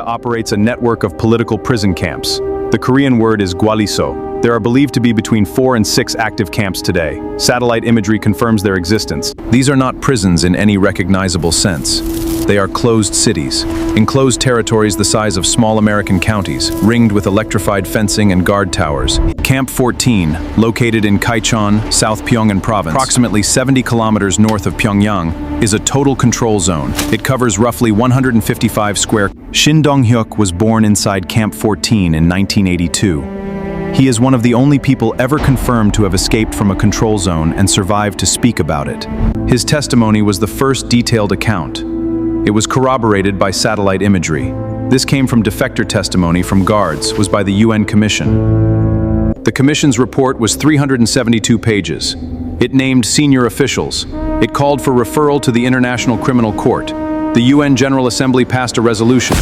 operates a network of political prison camps. The Korean word is gwaliso. There are believed to be between 4 and 6 active camps today. Satellite imagery confirms their existence. These are not prisons in any recognizable sense. They are closed cities, enclosed territories the size of small American counties, ringed with electrified fencing and guard towers. Camp 14, located in Kaichon, South Pyongan Province, approximately 70 kilometers north of Pyongyang, is a total control zone. It covers roughly 155 square. Shin Dong-hyuk was born inside Camp 14 in 1982. He is one of the only people ever confirmed to have escaped from a control zone and survived to speak about it. His testimony was the first detailed account. It was corroborated by satellite imagery. This came from defector testimony from guards, was by the UN Commission. The Commission's report was 372 pages. It named senior officials. It called for referral to the International Criminal Court. The UN General Assembly passed a resolution.